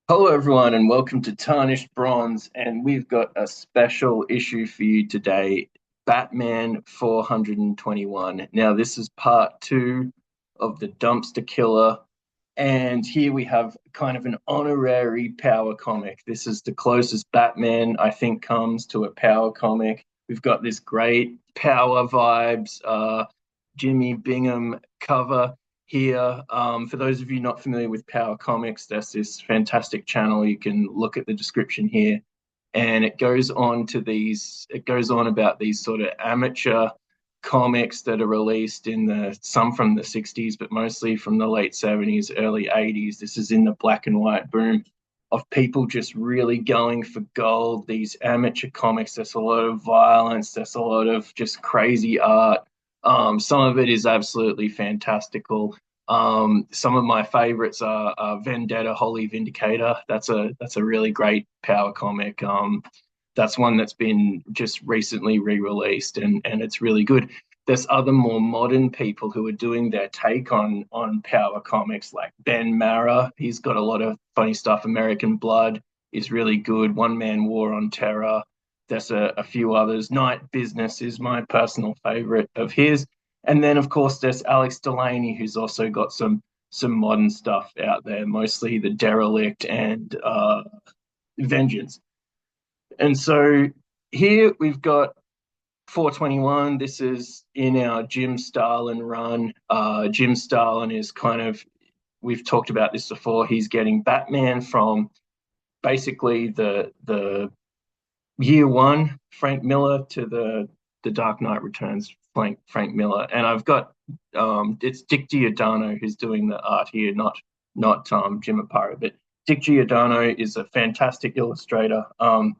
Hello, everyone, and welcome to Tarnished Bronze. And we've got a special issue for you today, Batman 421. Now, this is part two of the Dumpster Killer. And here we have kind of an honorary power comic. This is the closest Batman, I think, comes to a power comic. We've got this great power vibes, Jimmy Bingham cover here. For those of you not familiar with Power Comics, there's this fantastic channel. You can look at the description here, and it goes on about these sort of amateur comics that are released in some from the 60s, but mostly from the late 70s, early 80s. This is in the black and white boom of people just really going for gold. These amateur comics, there's a lot of violence, there's a lot of just crazy art. Some of it is absolutely fantastical. Some of my favorites are Vendetta, Holy Vindicator. That's a really great power comic. That's one that's been just recently re-released, and it's really good. There's other more modern people who are doing their take on power comics, like Ben Marra. He's got a lot of funny stuff. American Blood is really good. One Man War on Terror. There's a few others. Night Business is my personal favorite of his. And then, of course, there's Alex Delaney, who's also got some modern stuff out there, mostly The Derelict and Vengeance. And so here we've got 421. This is in our Jim Starlin run. Jim Starlin is we've talked about this before. He's getting Batman from basically the year one, Frank Miller, to the Dark Knight Returns, Frank Miller. And I've got it's Dick Giordano who's doing the art here, not Jim Aparo, but Dick Giordano is a fantastic illustrator. And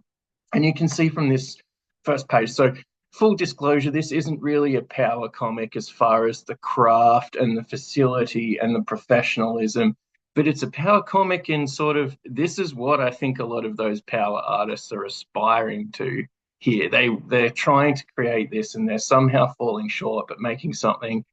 you can see from this first page. So, full disclosure, this isn't really a power comic as far as the craft and the facility and the professionalism, but it's a power comic in sort of this is what I think a lot of those power artists are aspiring to here. They're trying to create this and they're somehow falling short, but making something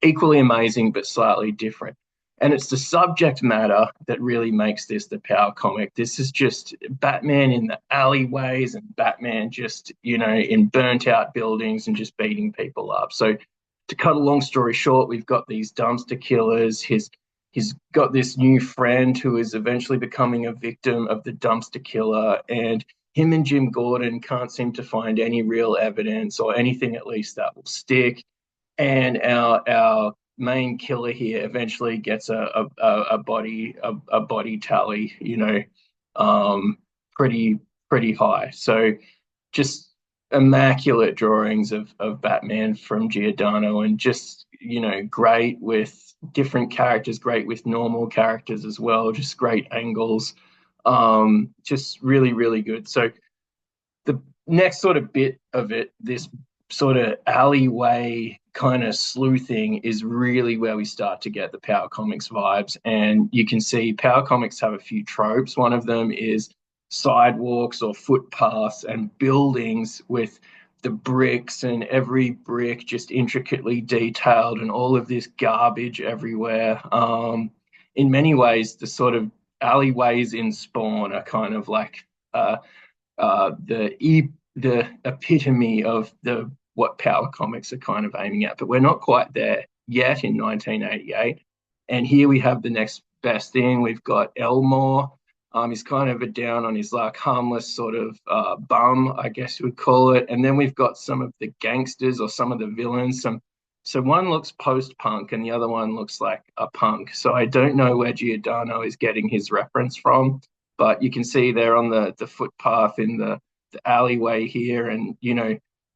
equally amazing but slightly different. And it's the subject matter that really makes this the power comic. This is just Batman in the alleyways and Batman just, in burnt out buildings and just beating people up. So to cut a long story short, we've got these dumpster killers. He's got this new friend who is eventually becoming a victim of the dumpster killer. And him and Jim Gordon can't seem to find any real evidence or anything at least that will stick. And our main killer here eventually gets a body tally, pretty high. So just immaculate drawings of Batman from Giordano, and just great with different characters, great with normal characters as well, just great angles, just really, really good. So the next sort of bit of it, this sort of alleyway kind of sleuthing, is really where we start to get the Power Comics vibes. And you can see Power Comics have a few tropes. One of them is sidewalks or footpaths and buildings with the bricks, and every brick just intricately detailed, and all of this garbage everywhere. In many ways, the sort of alleyways in Spawn are kind of like the epitome of what Power Comics are kind of aiming at, but we're not quite there yet in 1988. And here we have the next best thing. We've got Elmore. He's kind of a down on his luck, harmless sort of bum, I guess you would call it. And then we've got some of the gangsters or some of the villains. So one looks post-punk and the other one looks like a punk. So I don't know where Giordano is getting his reference from, but you can see they're on the footpath in the alleyway here, and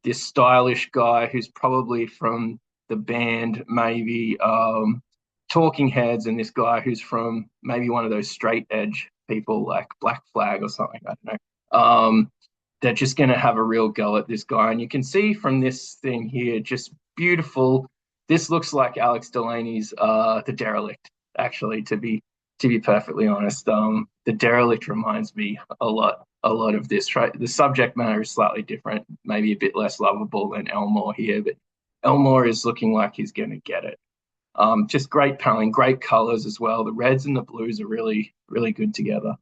this stylish guy who's probably from the band maybe Talking Heads, and this guy who's from maybe one of those straight edge people like Black Flag or something, I don't know. They're just going to have a real go at this guy, and you can see from this thing here, just beautiful. This looks like Alex Delaney's The Derelict, actually, to be perfectly honest. The Derelict reminds me a lot of this. Right, the subject matter is slightly different, maybe a bit less lovable than Elmore here, but Elmore is looking like he's going to get it. Just great paneling, great colors as well. The reds and the blues are really, really good together.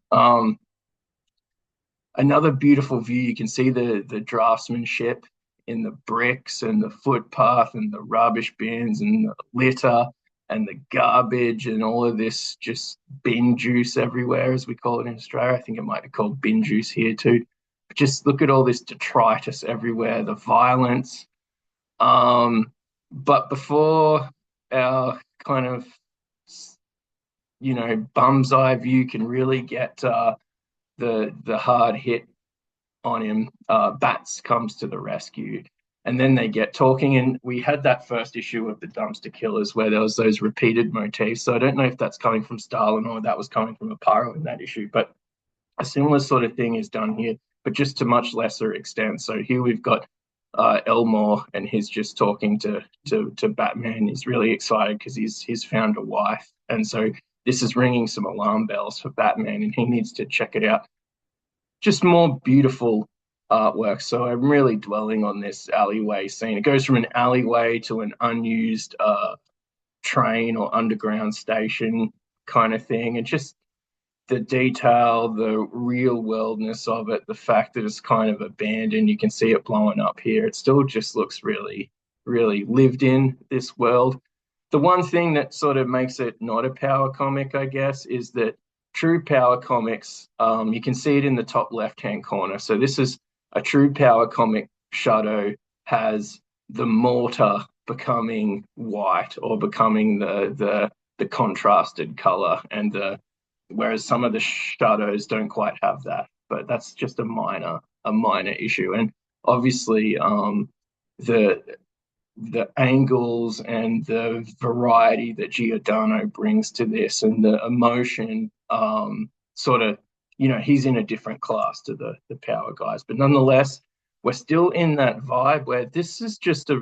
Another beautiful view, you can see the draftsmanship in the bricks and the footpath and the rubbish bins and the litter and the garbage and all of this just bin juice everywhere, as we call it in Australia. I think it might be called bin juice here too. But just look at all this detritus everywhere, the violence. But before our kind of, bum's eye view can really get the hard hit on him, Bats comes to the rescue. And then they get talking. And we had that first issue of the Dumpster Killers where there was those repeated motifs. So I don't know if that's coming from Starlin or that was coming from Aparo in that issue. But a similar sort of thing is done here, but just to much lesser extent. So here we've got Elmore, and he's just talking to Batman. He's really excited because he's found a wife. And so this is ringing some alarm bells for Batman, and he needs to check it out. Just more beautiful artwork. So I'm really dwelling on this alleyway scene. It goes from an alleyway to an unused train or underground station kind of thing. And just the detail, the real worldness of it, the fact that it's kind of abandoned, you can see it blowing up here. It still just looks really, really lived in, this world. The one thing that sort of makes it not a power comic, I guess, is that true power comics, you can see it in the top left-hand corner. So this is a true power comic shadow, has the mortar becoming white or becoming the contrasted color, and whereas some of the shadows don't quite have that. But that's just a minor issue. And obviously, the angles and the variety that Giordano brings to this, and the emotion, sort of, he's in a different class to the power guys. But nonetheless, we're still in that vibe where this is just a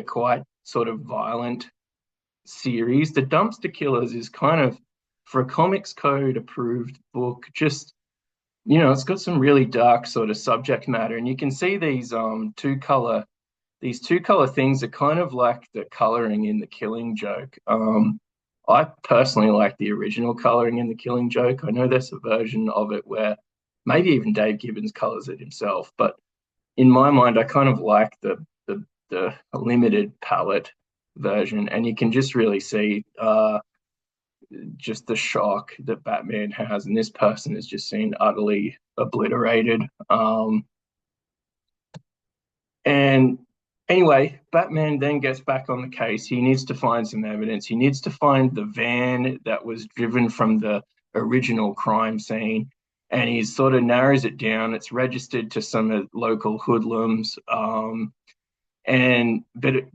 quite sort of violent series. The Dumpster Killers is kind of, for a Comics Code approved book, just, it's got some really dark sort of subject matter. And you can see these two-color things are kind of like the coloring in The Killing Joke. I personally like the original coloring in The Killing Joke. I know there's a version of it where maybe even Dave Gibbons colors it himself, but in my mind, I kind of like the limited palette version, and you can just really see just the shock that Batman has, and this person is just seen utterly obliterated. And anyway, Batman then gets back on the case. He needs to find some evidence. He needs to find the van that was driven from the original crime scene, and he sort of narrows it down. It's registered to some local hoodlums, but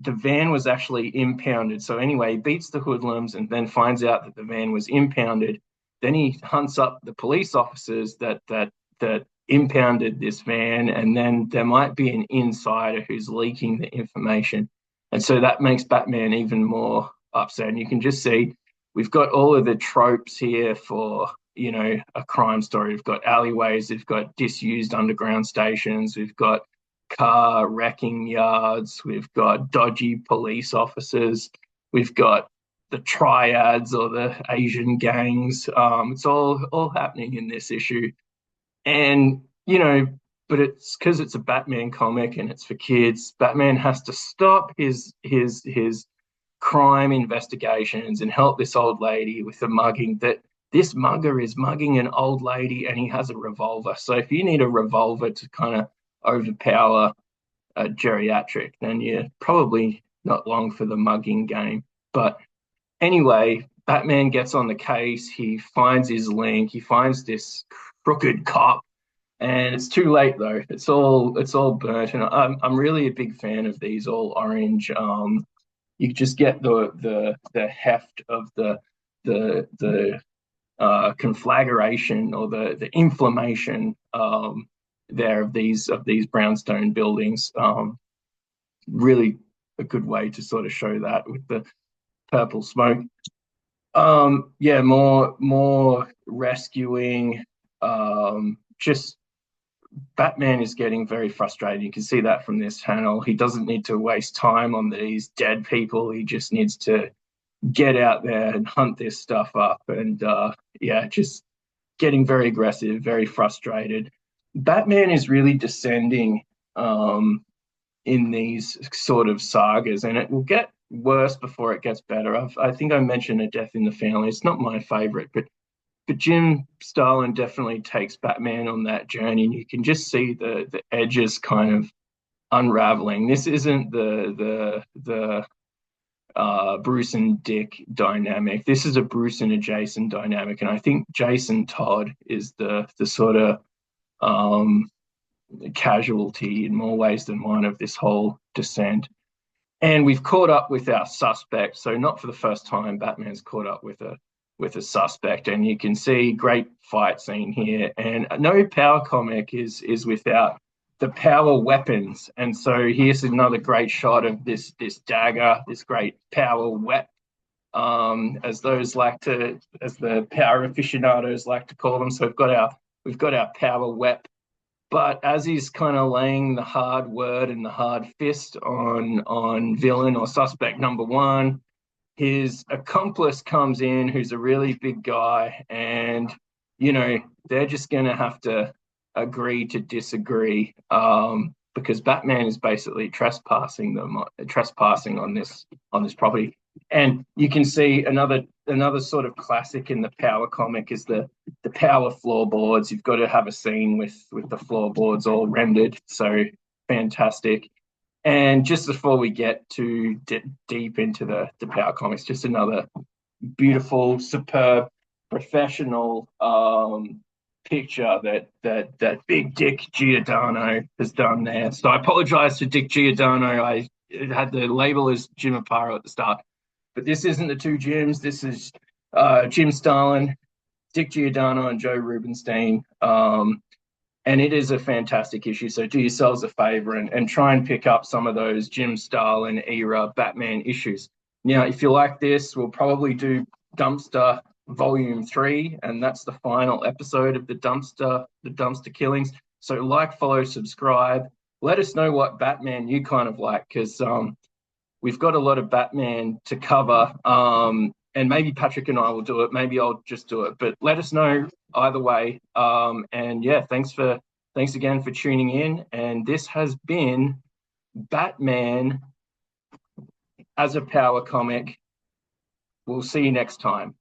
the van was actually impounded. So anyway, he beats the hoodlums and then finds out that the van was impounded. Then he hunts up the police officers that impounded this van, and then there might be an insider who's leaking the information. And so that makes Batman even more upset. And you can just see we've got all of the tropes here for, a crime story. We've got alleyways, we've got disused underground stations, we've got car wrecking yards, we've got dodgy police officers, we've got the triads or the Asian gangs. It's all happening in this issue. And, but it's because it's a Batman comic and it's for kids. Batman has to stop his crime investigations and help this old lady with the mugging. That this mugger is mugging an old lady, and he has a revolver. So if you need a revolver to kind of overpower a geriatric, then you're probably not long for the mugging game. But anyway, Batman gets on the case. He finds his link. He finds this crooked cop, and it's too late though. It's all burnt, and I'm really a big fan of these all orange. You just get the heft of the conflagration or the inflammation there of these brownstone buildings. Really a good way to sort of show that with the purple smoke. Yeah, more rescuing. Just Batman is getting very frustrated. You can see that from this panel. He doesn't need to waste time on these dead people. He just needs to get out there and hunt this stuff up. And yeah, just getting very aggressive, very frustrated. Batman is really descending in these sort of sagas, and it will get worse before it gets better. I think I mentioned A Death in the Family. It's not my favorite, but Jim Starlin definitely takes Batman on that journey, and you can just see the edges kind of unraveling. This isn't the Bruce and Dick dynamic. This is a Bruce and a Jason dynamic, and I think Jason Todd is the sort of um, casualty in more ways than one of this whole descent. And we've caught up with our suspect. So not for the first time, Batman's caught up with a suspect, and you can see great fight scene here. And no power comic is without the power weapons. And so here's another great shot of this dagger, this great power weapon, as the power aficionados like to call them. So we've got our power weapon. But as he's kind of laying the hard word and the hard fist on villain or suspect number one, his accomplice comes in, who's a really big guy, and they're just going to have to agree to disagree, because Batman is basically trespassing on this property. And you can see another sort of classic in the power comic is the power floorboards. You've got to have a scene with the floorboards all rendered, so fantastic. And just before we get too deep into the power comics, just another beautiful, superb, professional picture that big Dick Giordano has done there. So I apologize to Dick Giordano. I had the label as Jim Aparo at the start, but this isn't the two Jims. This is Jim Starlin, Dick Giordano, and Joe Rubenstein. And it is a fantastic issue. So do yourselves a favor and try and pick up some of those Jim Starlin era Batman issues. Now, if you like this, we'll probably do Dumpster Volume 3, and that's the final episode of the Dumpster Killings. So like, follow, subscribe. Let us know what Batman you kind of like, because we've got a lot of Batman to cover. And maybe Patrick and I will do it. Maybe I'll just do it. But let us know either way. And yeah, thanks again for tuning in. And this has been Batman as a power comic. We'll see you next time.